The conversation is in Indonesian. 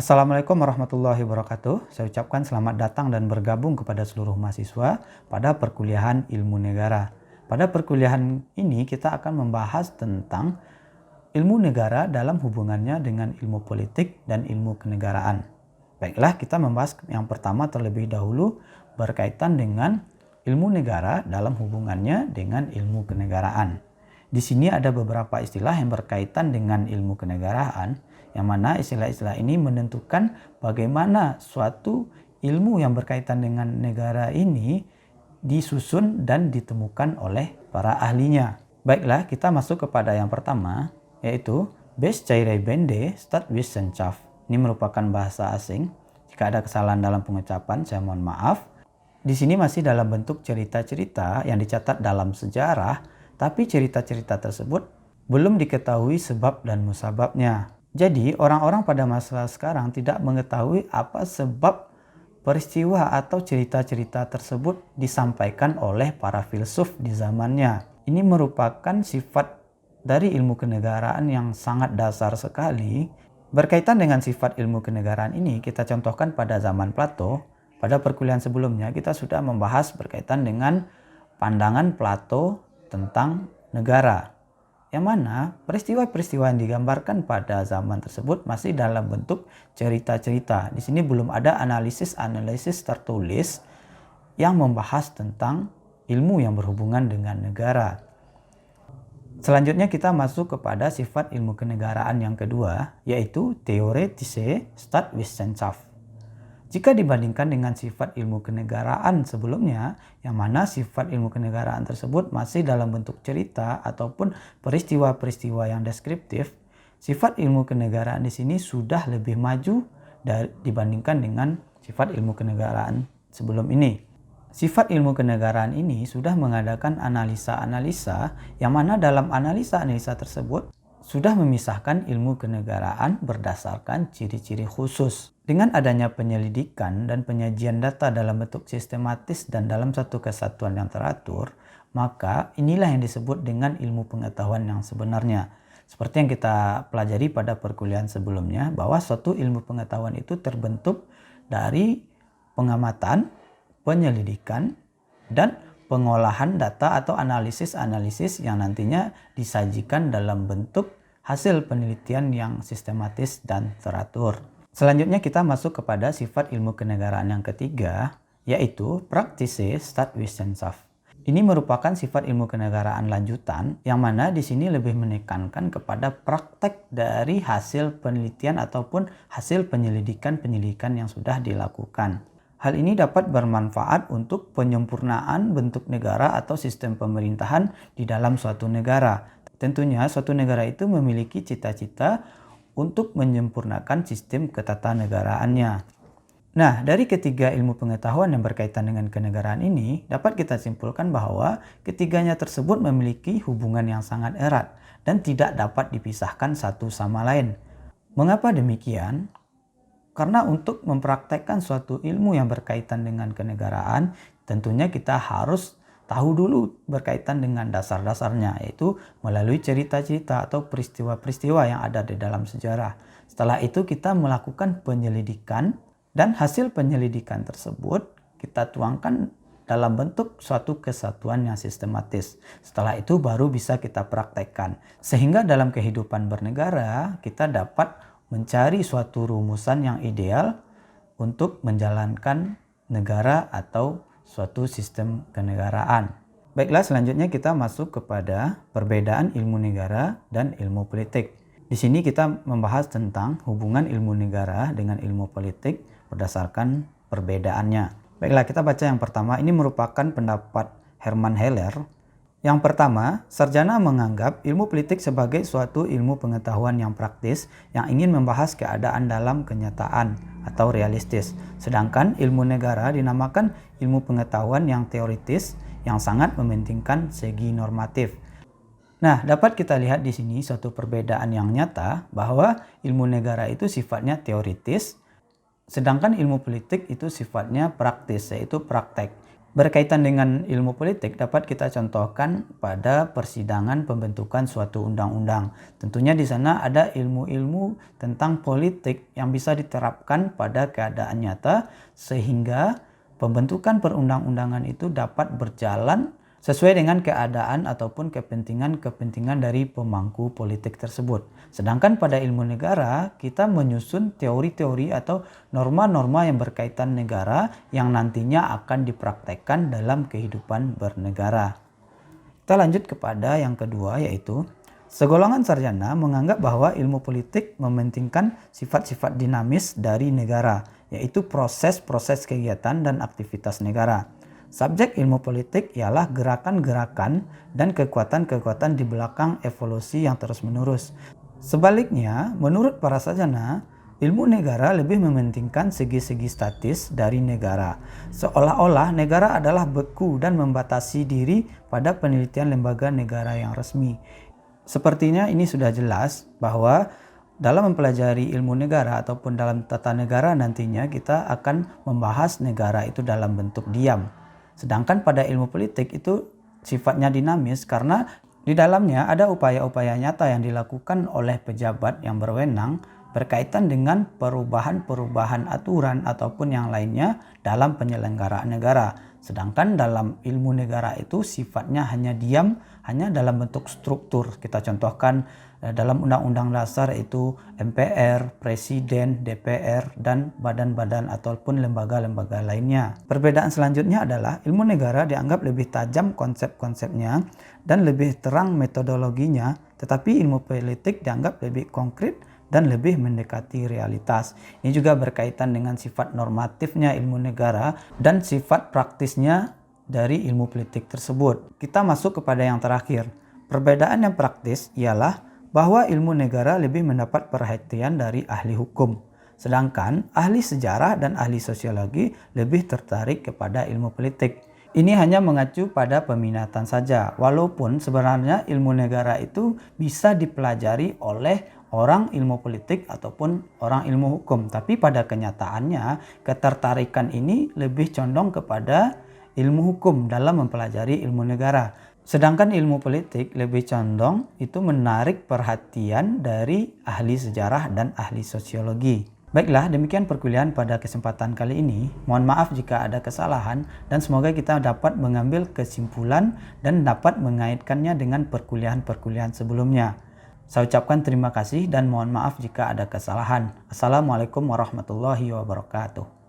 Assalamualaikum warahmatullahi wabarakatuh. Saya ucapkan selamat datang dan bergabung kepada seluruh mahasiswa pada perkuliahan ilmu negara. Pada perkuliahan ini kita akan membahas tentang ilmu negara dalam hubungannya dengan ilmu politik dan ilmu kenegaraan. Baiklah, kita membahas yang pertama terlebih dahulu berkaitan dengan ilmu negara dalam hubungannya dengan ilmu kenegaraan. Di sini ada beberapa istilah yang berkaitan dengan ilmu kenegaraan, yang mana istilah-istilah ini menentukan bagaimana suatu ilmu yang berkaitan dengan negara ini disusun dan ditemukan oleh para ahlinya. Baiklah, kita masuk kepada yang pertama, yaitu Beschreibende Staatswissenschaft. Ini merupakan bahasa asing. Jika ada kesalahan dalam pengucapan, saya mohon maaf. Di sini masih dalam bentuk cerita-cerita yang dicatat dalam sejarah, tapi cerita-cerita tersebut belum diketahui sebab dan musababnya. Jadi orang-orang pada masa sekarang tidak mengetahui apa sebab peristiwa atau cerita-cerita tersebut disampaikan oleh para filsuf di zamannya. Ini merupakan sifat dari ilmu kenegaraan yang sangat dasar sekali. Berkaitan dengan sifat ilmu kenegaraan ini, kita contohkan pada zaman Plato. Pada perkuliahan sebelumnya kita sudah membahas berkaitan dengan pandangan Plato tentang negara, yang mana peristiwa-peristiwa yang digambarkan pada zaman tersebut masih dalam bentuk cerita-cerita. Di sini belum ada analisis-analisis tertulis yang membahas tentang ilmu yang berhubungan dengan negara. Selanjutnya kita masuk kepada sifat ilmu kenegaraan yang kedua, yaitu Theoretische Staatswissenschaft. Jika dibandingkan dengan sifat ilmu kenegaraan sebelumnya, yang mana sifat ilmu kenegaraan tersebut masih dalam bentuk cerita ataupun peristiwa-peristiwa yang deskriptif, sifat ilmu kenegaraan di sini sudah lebih maju dibandingkan dengan sifat ilmu kenegaraan sebelum ini. Sifat ilmu kenegaraan ini sudah mengadakan analisa-analisa, yang mana dalam analisa-analisa tersebut sudah memisahkan ilmu kenegaraan berdasarkan ciri-ciri khusus. Dengan adanya penyelidikan dan penyajian data dalam bentuk sistematis dan dalam satu kesatuan yang teratur, maka inilah yang disebut dengan ilmu pengetahuan yang sebenarnya. Seperti yang kita pelajari pada perkuliahan sebelumnya, bahwa suatu ilmu pengetahuan itu terbentuk dari pengamatan, penyelidikan, dan pengolahan data atau analisis-analisis yang nantinya disajikan dalam bentuk hasil penelitian yang sistematis dan teratur. Selanjutnya kita masuk kepada sifat ilmu kenegaraan yang ketiga, yaitu Praktische Staatswissenschaft. Ini merupakan sifat ilmu kenegaraan lanjutan, yang mana di sini lebih menekankan kepada praktek dari hasil penelitian ataupun hasil penyelidikan yang sudah dilakukan. Hal ini dapat bermanfaat untuk penyempurnaan bentuk negara atau sistem pemerintahan di dalam suatu negara. Tentunya suatu negara itu memiliki cita-cita untuk menyempurnakan sistem ketatanegaraannya. Nah, dari ketiga ilmu pengetahuan yang berkaitan dengan kenegaraan ini, dapat kita simpulkan bahwa ketiganya tersebut memiliki hubungan yang sangat erat dan tidak dapat dipisahkan satu sama lain. Mengapa demikian? Karena untuk mempraktekkan suatu ilmu yang berkaitan dengan kenegaraan, tentunya kita harus tahu dulu berkaitan dengan dasar-dasarnya, yaitu melalui cerita-cerita atau peristiwa-peristiwa yang ada di dalam sejarah. Setelah itu kita melakukan penyelidikan, dan hasil penyelidikan tersebut kita tuangkan dalam bentuk suatu kesatuan yang sistematis. Setelah itu baru bisa kita praktekkan. Sehingga dalam kehidupan bernegara kita dapat mencari suatu rumusan yang ideal untuk menjalankan negara atau suatu sistem kenegaraan. Baiklah, selanjutnya kita masuk kepada perbedaan ilmu negara dan ilmu politik. Di sini kita membahas tentang hubungan ilmu negara dengan ilmu politik berdasarkan perbedaannya. Baiklah, kita baca yang pertama. Ini merupakan pendapat Hermann Heller. Yang pertama, sarjana menganggap ilmu politik sebagai suatu ilmu pengetahuan yang praktis yang ingin membahas keadaan dalam kenyataan atau realistis. Sedangkan ilmu negara dinamakan ilmu pengetahuan yang teoritis yang sangat mementingkan segi normatif. Nah, dapat kita lihat di sini suatu perbedaan yang nyata bahwa ilmu negara itu sifatnya teoritis, sedangkan ilmu politik itu sifatnya praktis, yaitu praktek. Berkaitan dengan ilmu politik dapat kita contohkan pada persidangan pembentukan suatu undang-undang. Tentunya di sana ada ilmu-ilmu tentang politik yang bisa diterapkan pada keadaan nyata sehingga pembentukan perundang-undangan itu dapat berjalan sesuai dengan keadaan ataupun kepentingan-kepentingan dari pemangku politik tersebut. Sedangkan pada ilmu negara, kita menyusun teori-teori atau norma-norma yang berkaitan negara yang nantinya akan dipraktekkan dalam kehidupan bernegara. Kita lanjut kepada yang kedua, yaitu segolongan sarjana menganggap bahwa ilmu politik mementingkan sifat-sifat dinamis dari negara, yaitu proses-proses kegiatan dan aktivitas negara. Subjek ilmu politik ialah gerakan-gerakan dan kekuatan-kekuatan di belakang evolusi yang terus-menerus. Sebaliknya, menurut para sarjana, ilmu negara lebih mementingkan segi-segi statis dari negara. Seolah-olah negara adalah beku dan membatasi diri pada penelitian lembaga negara yang resmi. Sepertinya ini sudah jelas bahwa dalam mempelajari ilmu negara ataupun dalam tata negara nantinya kita akan membahas negara itu dalam bentuk diam. Sedangkan pada ilmu politik itu sifatnya dinamis karena di dalamnya ada upaya-upaya nyata yang dilakukan oleh pejabat yang berwenang berkaitan dengan perubahan-perubahan aturan ataupun yang lainnya dalam penyelenggaraan negara. Sedangkan dalam ilmu negara itu sifatnya hanya diam, hanya dalam bentuk struktur. Kita contohkan dalam Undang-Undang Dasar itu MPR, Presiden, DPR, dan badan-badan ataupun lembaga-lembaga lainnya. Perbedaan selanjutnya adalah ilmu negara dianggap lebih tajam konsep-konsepnya dan lebih terang metodologinya, tetapi ilmu politik dianggap lebih konkret dan lebih mendekati realitas. Ini juga berkaitan dengan sifat normatifnya ilmu negara dan sifat praktisnya dari ilmu politik tersebut. Kita masuk kepada yang terakhir. Perbedaan yang praktis ialah bahwa ilmu negara lebih mendapat perhatian dari ahli hukum. Sedangkan ahli sejarah dan ahli sosiologi lebih tertarik kepada ilmu politik. Ini hanya mengacu pada peminatan saja, walaupun sebenarnya ilmu negara itu bisa dipelajari oleh orang ilmu politik ataupun orang ilmu hukum. Tapi pada kenyataannya ketertarikan ini lebih condong kepada ilmu hukum dalam mempelajari ilmu negara. Sedangkan ilmu politik lebih condong itu menarik perhatian dari ahli sejarah dan ahli sosiologi. Baiklah, demikian perkuliahan pada kesempatan kali ini. Mohon maaf jika ada kesalahan dan semoga kita dapat mengambil kesimpulan dan dapat mengaitkannya dengan perkuliahan-perkuliahan sebelumnya. Saya ucapkan terima kasih dan mohon maaf jika ada kesalahan. Assalamualaikum warahmatullahi wabarakatuh.